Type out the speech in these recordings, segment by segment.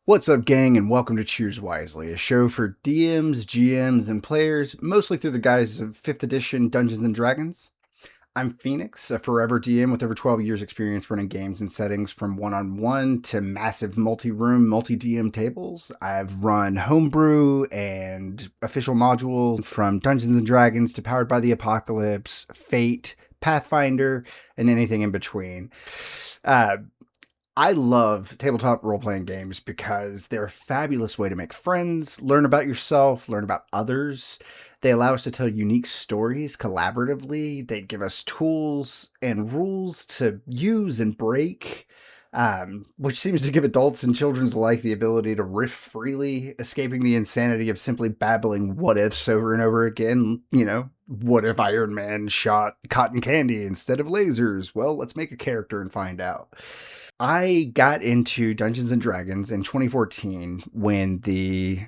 What's up, gang, and welcome to Choose Wisely, a show for DMs, GMs, and players, mostly through the guise of 5th edition Dungeons and Dragons. I'm Phoenix, a forever DM with over 12 years' experience running games and settings from one on one to massive multi room, multi DM tables. I've run homebrew and official modules from Dungeons and Dragons to Powered by the Apocalypse, Fate, Pathfinder, and anything in between. Uh, I love tabletop role playing games because they're a fabulous way to make friends, learn about yourself, learn about others. They allow us to tell unique stories collaboratively. They give us tools and rules to use and break, which seems to give adults and children alike the ability to riff freely, escaping the insanity of simply babbling what ifs over and over again. What if Iron Man shot cotton candy instead of lasers? Well, let's make a character and find out. I got into Dungeons and Dragons in 2014 when the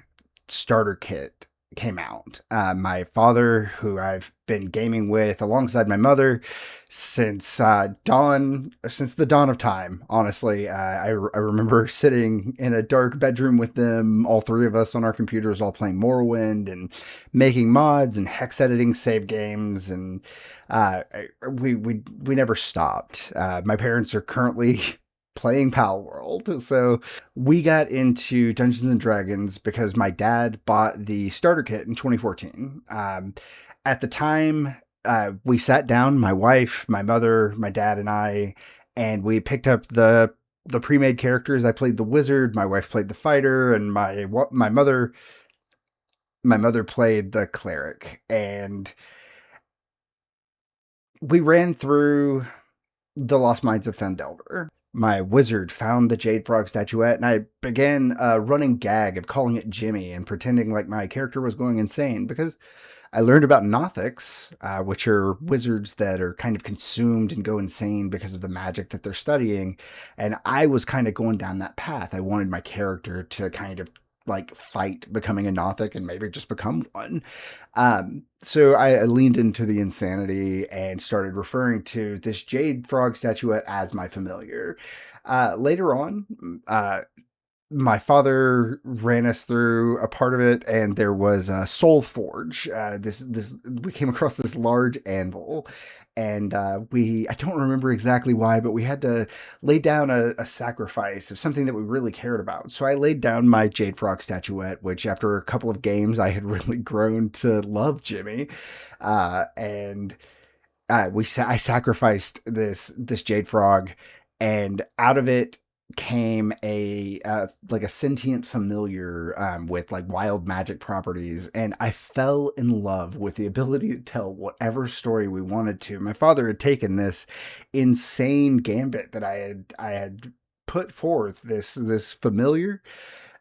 starter kit came out. My father, who I've been gaming with alongside my mother since the dawn of time. Honestly, I remember sitting in a dark bedroom with them, all three of us on our computers, all playing Morrowind and making mods and hex editing save games, and we never stopped. My parents are currently playing Pal World. So we got into Dungeons and Dragons because my dad bought the starter kit in 2014. At the time, we sat down, my wife, my mother, my dad, and we picked up the pre-made characters. I played the wizard, my wife played the fighter, and my mother played the cleric. And we ran through the Lost Mines of Fendelver. My wizard found the Jade Frog statuette, and I began a running gag of calling it Jimmy and pretending like my character was going insane because I learned about Nothics, which are wizards that are kind of consumed and go insane because of the magic that they're studying. And I was kind of going down that path. I wanted my character to kind of like fight becoming a Nothic and maybe just become one. So I leaned into the insanity and started referring to this Jade Frog statuette as my familiar. Later on, my father ran us through a part of it, and there was a Soul Forge. This we came across this large anvil, and we I don't remember exactly why, but we had to lay down a sacrifice of something that we really cared about. So I laid down my Jade Frog statuette, which after a couple of games I had really grown to love Jimmy, and I sacrificed this Jade Frog, and out of it came a like a sentient familiar with like wild magic properties, and I fell in love with the ability to tell whatever story we wanted to. My father had taken this insane gambit that I had put forth, this familiar,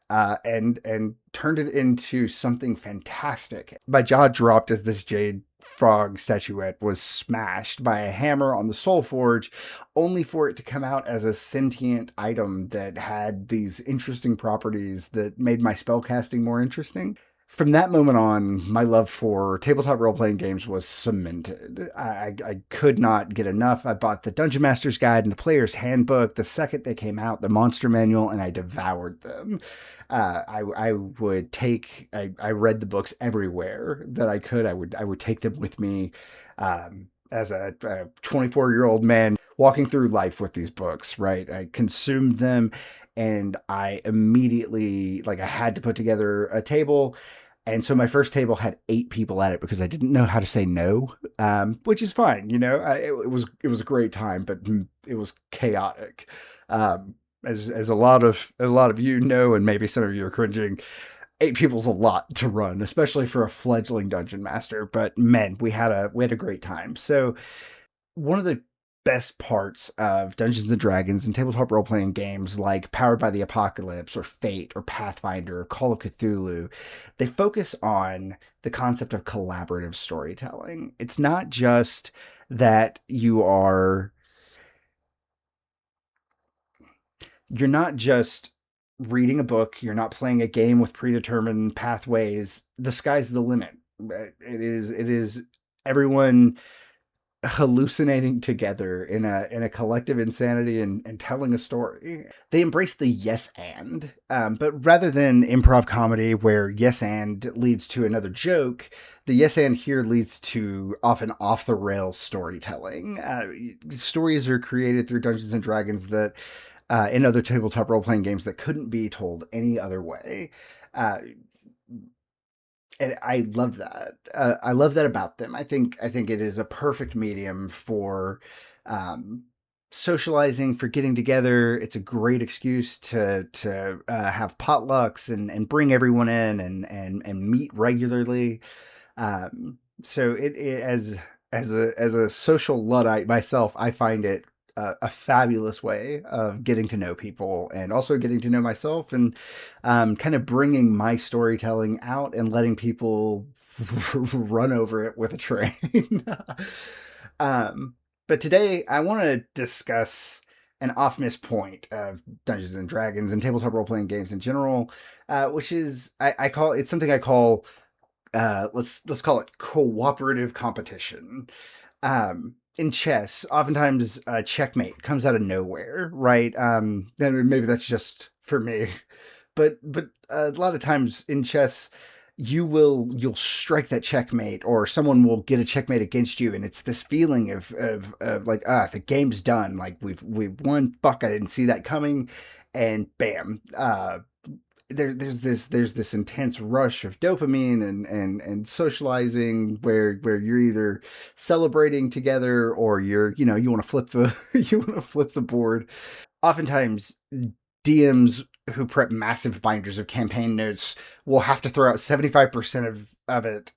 and turned it into something fantastic. My jaw dropped as this Jade Frog statuette was smashed by a hammer on the Soul Forge, only for it to come out as a sentient item that had these interesting properties that made my spellcasting more interesting. From that moment on, my love for tabletop role playing games was cemented. I could not get enough. I bought the Dungeon Master's Guide and the Player's Handbook the second they came out, the Monster Manual, and I devoured them. I read the books everywhere that I could. I would take them with me as a 24-year-old man walking through life with these books, right? I consumed them, and I immediately, like, I had to put together a table. And so my first table had 8 people at it because I didn't know how to say no, which is fine. It was a great time, but it was chaotic. As a lot of you know, and maybe some of you are cringing, 8 people's a lot to run, especially for a fledgling dungeon master. But man, we had a great time. So one of the best parts of Dungeons and Dragons and tabletop role playing games like Powered by the Apocalypse or Fate or Pathfinder or Call of Cthulhu, they focus on the concept of collaborative storytelling. It's not just that you're not just reading a book, you're not playing a game with predetermined pathways. The sky's the limit. It is everyone hallucinating together in a collective insanity and telling a story. They embrace the yes and, but rather than improv comedy where yes and leads to another joke, the yes and here leads to often off the rails storytelling. Stories are created through Dungeons and Dragons that in other tabletop role playing games that couldn't be told any other way. Uh, and I love that. I love that about them. I think it is a perfect medium for um, socializing, for getting together. It's a great excuse to have potlucks and bring everyone in and meet regularly. So it as a social luddite myself, I find it a fabulous way of getting to know people and also getting to know myself and kind of bringing my storytelling out and letting people run over it with a train. um, but today I want to discuss an off miss point of Dungeons and Dragons and tabletop role playing games in general, which is I call it's something I call let's call it cooperative competition. In chess, oftentimes checkmate comes out of nowhere, right? And maybe that's just for me, but a lot of times in chess, you'll strike that checkmate, or someone will get a checkmate against you, and it's this feeling of like the game's done, like we've won. Fuck, I didn't see that coming, and bam, there's this intense rush of dopamine and socializing where you're either celebrating together or you want to flip the you want to flip the board. Oftentimes DMs who prep massive binders of campaign notes will have to throw out 75% of it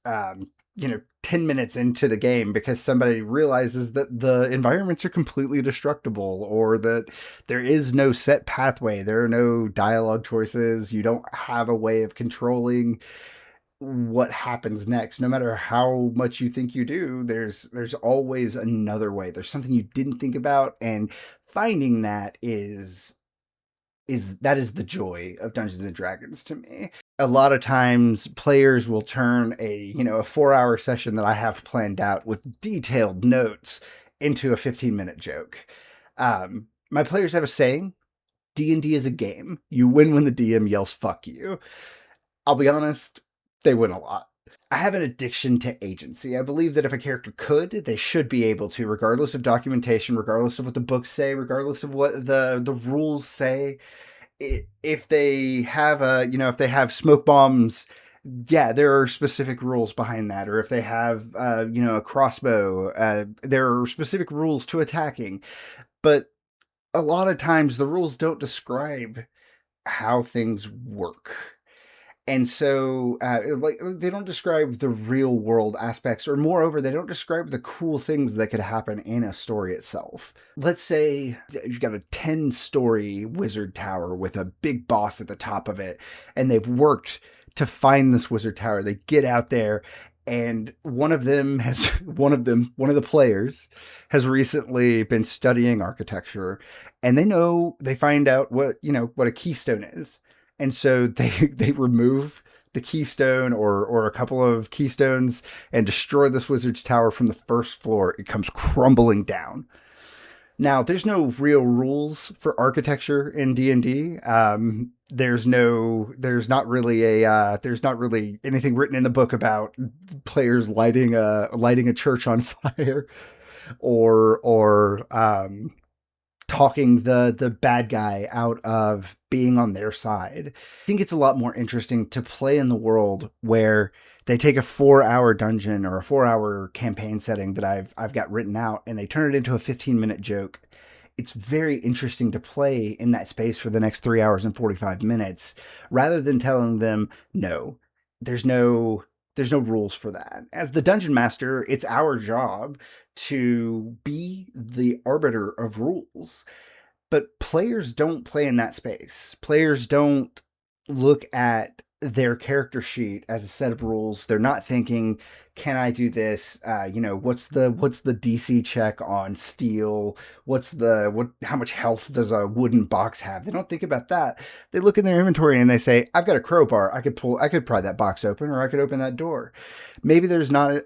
10 minutes into the game because somebody realizes that the environments are completely destructible, or that there is no set pathway, there are no dialogue choices, you don't have a way of controlling what happens next. No matter how much you think you do, there's always another way, there's something you didn't think about, and finding that is the joy of Dungeons and Dragons to me. A lot of times players will turn a 4-hour session that I have planned out with detailed notes into a 15-minute joke. My players have a saying: D&D is a game. You win when the DM yells fuck you. I'll be honest, they win a lot. I have an addiction to agency. I believe that if a character could, they should be able to, regardless of documentation, regardless of what the books say, regardless of what the rules say. If they have if they have smoke bombs, yeah, there are specific rules behind that. Or if they have a crossbow, there are specific rules to attacking. But a lot of times the rules don't describe how things work. And so, like, they don't describe the real world aspects, or moreover, they don't describe the cool things that could happen in a story itself. Let's say you've got a 10-story wizard tower with a big boss at the top of it, and they've worked to find this wizard tower. They get out there, and one of the players has recently been studying architecture, and they find out what a keystone is. And so they remove the keystone or a couple of keystones and destroy this wizard's tower from the first floor. It comes crumbling down. Now, there's no real rules for architecture in D&D. There's not really anything written in the book about players lighting a church on fire, or talking the bad guy out of being on their side. I think it's a lot more interesting to play in the world where they take a 4-hour dungeon or a 4-hour campaign setting that I've got written out, and they turn it into a 15-minute joke. It's very interesting to play in that space for the next 3 hours and 45 minutes, rather than telling them, no, there's no there's no rules for that. As the dungeon master, it's our job to be the arbiter of rules. But players don't play in that space. Players don't look at their character sheet as a set of rules. They're not thinking, can I do this? What's the DC check on steel? What how much health does a wooden box have? They don't think about that. They look in their inventory and they say, I've got a crowbar. I could pry that box open, or I could open that door. Maybe there's not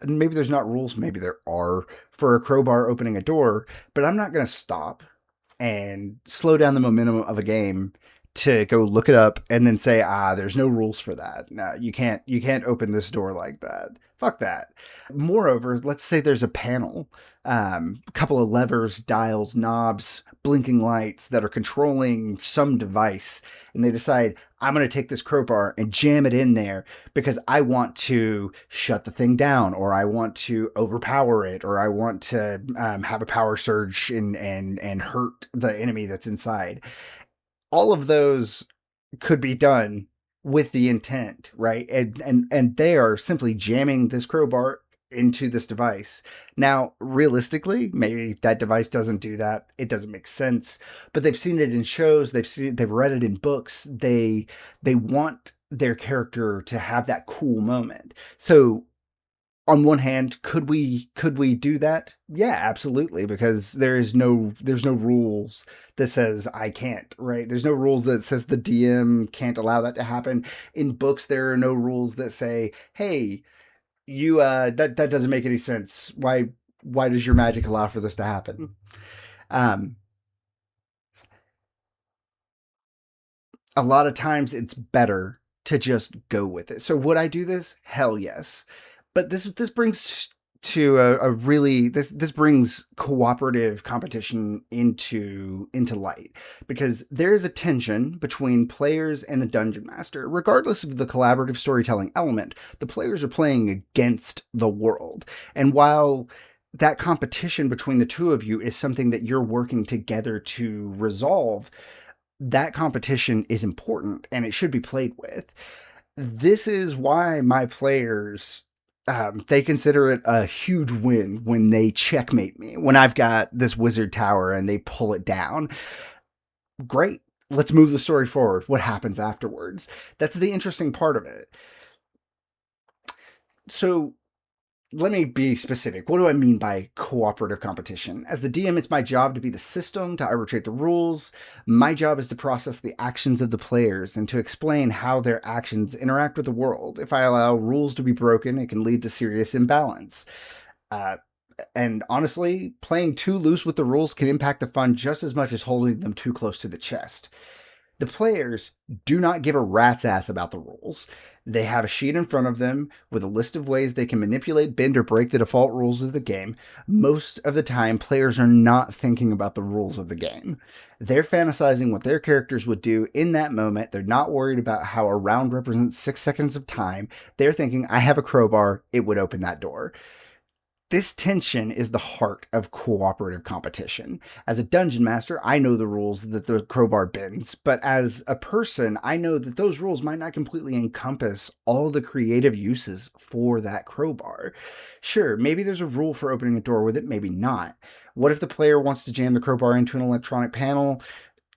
rules, maybe there are, for a crowbar opening a door, but I'm not going to stop and slow down the momentum of a game to go look it up and then say, there's no rules for that. No, you can't open this door like that. Fuck that. Moreover, let's say there's a panel, a couple of levers, dials, knobs, blinking lights that are controlling some device, and they decide, I'm going to take this crowbar and jam it in there because I want to shut the thing down, or I want to overpower it, or I want to have a power surge and hurt the enemy that's inside. All of those could be done with the intent, right? And they are simply jamming this crowbar into this device. Now, realistically, maybe that device doesn't do that. It doesn't make sense. But they've seen it in shows, they've read it in books. They want their character to have that cool moment. So on one hand, could we do that? Yeah, absolutely, because there's no rules that says I can't, right? There's no rules that says the DM can't allow that to happen. In books, there are no rules that say, hey, you that doesn't make any sense. Why does your magic allow for this to happen? Um, a lot of times it's better to just go with it. So would I do this? Hell yes. But this brings to a really this brings cooperative competition into light, because there is a tension between players and the dungeon master. Regardless of the collaborative storytelling element, the players are playing against the world. And while that competition between the two of you is something that you're working together to resolve, that competition is important and it should be played with. This is why my players, they consider it a huge win when they checkmate me. When I've got this wizard tower and they pull it down, great. Let's move the story forward. What happens afterwards? That's the interesting part of it. So let me be specific. What do I mean by cooperative competition? As the DM, it's my job to be the system, to arbitrate the rules. My job is to process the actions of the players and to explain how their actions interact with the world. If I allow rules to be broken, it can lead to serious imbalance. Uh, and honestly, playing too loose with the rules can impact the fun just as much as holding them too close to the chest. The players do not give a rat's ass about the rules. They have a sheet in front of them with a list of ways they can manipulate, bend, or break the default rules of the game. Most of the time, players are not thinking about the rules of the game. They're fantasizing what their characters would do in that moment. They're not worried about how a round represents 6 seconds of time. They're thinking, I have a crowbar, it would open that door. This tension is the heart of cooperative competition. As a dungeon master, I know the rules that the crowbar bends, but as a person, I know that those rules might not completely encompass all the creative uses for that crowbar. Sure, maybe there's a rule for opening a door with it, maybe not. What if the player wants to jam the crowbar into an electronic panel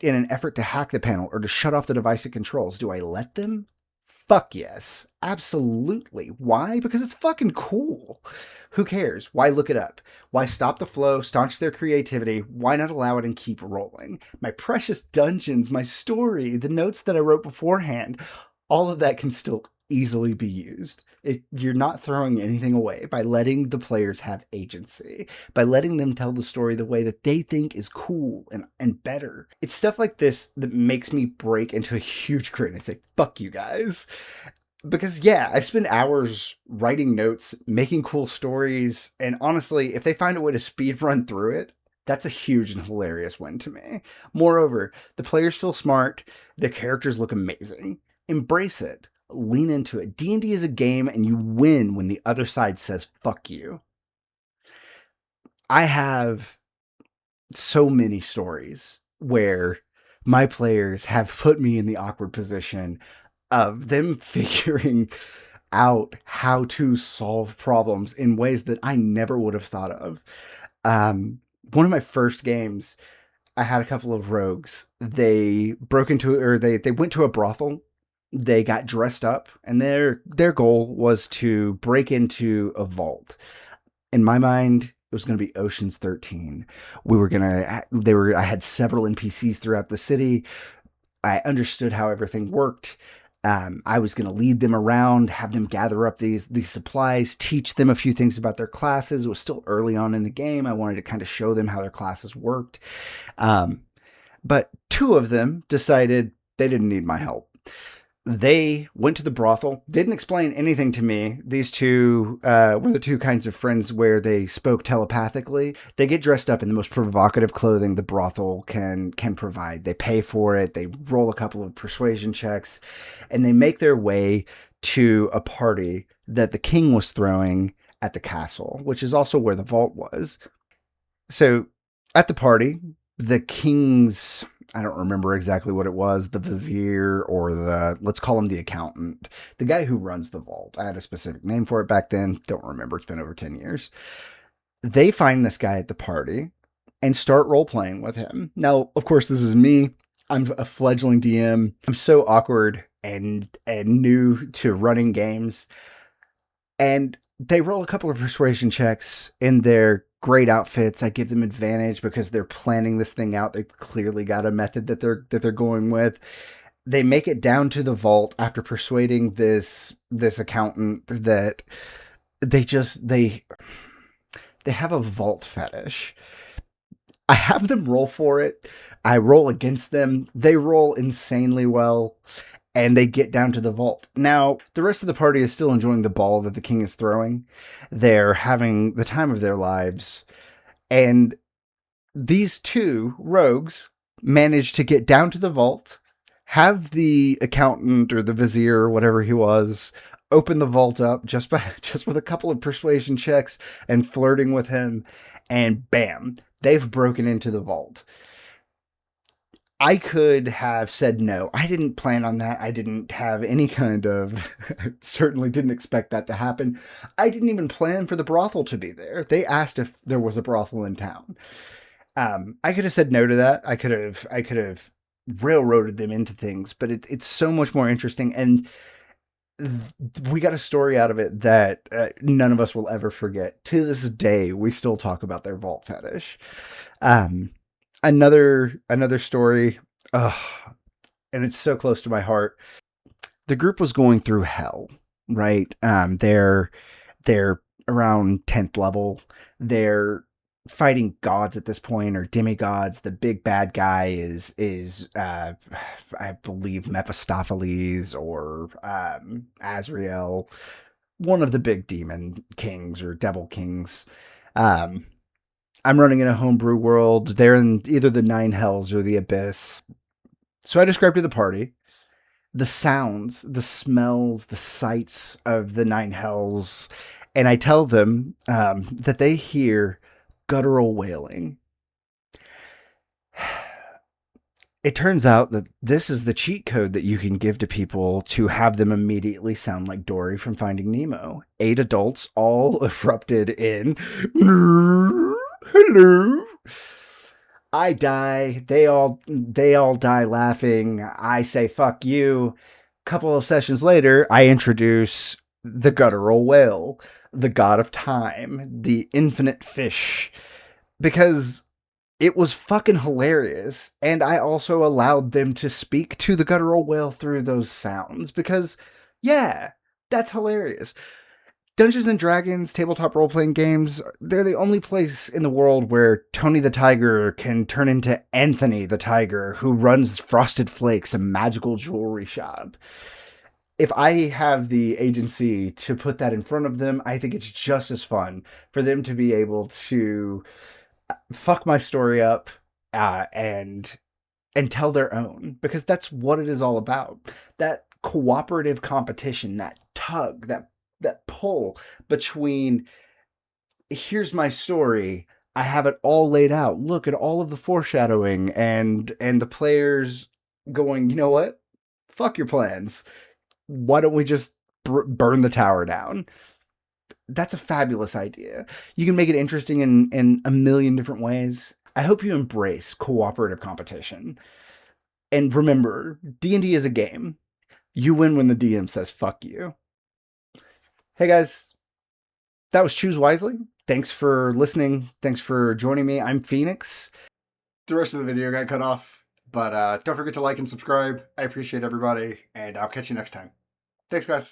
in an effort to hack the panel or to shut off the device it controls? Do I let them? Fuck yes. Absolutely. Why? Because it's fucking cool. Who cares? Why look it up? Why stop the flow, staunch their creativity? Why not allow it and keep rolling? My precious dungeons, my story, the notes that I wrote beforehand, all of that can still easily be used. You're not throwing anything away by letting the players have agency, by letting them tell the story the way that they think is cool and better. It's stuff like this that makes me break into a huge grin and say, fuck you guys. Because, yeah, I spend hours writing notes, making cool stories, and honestly, if they find a way to speed run through it, that's a huge and hilarious win to me. Moreover, the players feel smart, their characters look amazing. Embrace it. Lean into it. D&D is a game, and you win when the other side says, fuck you. I have so many stories where my players have put me in the awkward position of them figuring out how to solve problems in ways that I never would have thought of. One of my first games, I had a couple of rogues. They broke into, or they went to a brothel They got dressed up, and their goal was to break into a vault. In my mind, it was going to be Ocean's 13. We were going to they were I had several NPCs throughout the city. I understood how everything worked. I was going to lead them around, have them gather up these supplies, teach them a few things about their classes. It was still early on in the game. I wanted to kind of show them how their classes worked. Um, but two of them decided they didn't need my help. They went to the brothel, didn't explain anything to me. These two were the two kinds of friends where they spoke telepathically. They get dressed up in the most provocative clothing the brothel can provide. They pay for it. They roll a couple of persuasion checks, and they make their way to a party that the king was throwing at the castle, which is also where the vault was. So at the party, the king's, I don't remember exactly what it was, the vizier or let's call him the accountant, the guy who runs the vault. I had a specific name for it back then. Don't remember. It's been over 10 years. They find this guy at the party and start role playing with him. Now, of course, this is me. I'm a fledgling DM. I'm so awkward and new to running games. And they roll a couple of persuasion checks in their great outfits. I give them advantage because they're planning this thing out. They've clearly got a method that they're going with. They make it down to the vault after persuading this accountant that they have a vault fetish. I have them roll for it. I roll against them. They roll insanely well, and they get down to the vault. Now, the rest of the party is still enjoying the ball that the king is throwing. They're having the time of their lives. And these two rogues manage to get down to the vault, have the accountant or the vizier or whatever he was open the vault up just with a couple of persuasion checks and flirting with him, and bam, they've broken into the vault. I could have said no. I didn't plan on that. I didn't have any kind of, certainly didn't expect that to happen. I didn't even plan for the brothel to be there. They asked if there was a brothel in town. I could have said no to that. I could have railroaded them into things, but it's so much more interesting. And we got a story out of it that none of us will ever forget. To this day, we still talk about their vault fetish. Another story, and it's so close to my heart. The group was going through hell, right? They're around 10th level. They're fighting gods at this point, or demigods. The big bad guy is I believe Mephistopheles or Azrael, one of the big demon kings or devil kings. I'm running in a homebrew world. They're in either the nine hells or the abyss. So I described to the party the sounds, the smells, the sights of the nine hells, and I tell them that they hear guttural wailing. It turns out that this is the cheat code that you can give to people to have them immediately sound like Dory from Finding Nemo. 8 adults all erupted in, hello. I die. They all die laughing. I say, fuck you. Couple of sessions later, I introduce the guttural whale, the god of time, the infinite fish, because it was fucking hilarious. And I also allowed them to speak to the guttural whale through those sounds because, yeah, that's hilarious. Dungeons and Dragons tabletop role-playing games, they're the only place in the world where Tony the Tiger can turn into Anthony the Tiger, who runs Frosted Flakes, a magical jewelry shop. If I have the agency to put that in front of them, I think it's just as fun for them to be able to fuck my story up and tell their own, because that's what it is all about. That cooperative competition, that tug, that pull between, here's my story, I have it all laid out, look at all of the foreshadowing, and the players going, you know what, fuck your plans, why don't we just burn the tower down? That's a fabulous idea. You can make it interesting in a million different ways. I hope you embrace cooperative competition. And remember, D&D is a game. You win when the DM says fuck you. Hey guys, that was Choose Wisely. Thanks for listening. Thanks for joining me. I'm Phoenix. The rest of the video got cut off, but don't forget to like and subscribe. I appreciate everybody, and I'll catch you next time. Thanks, guys.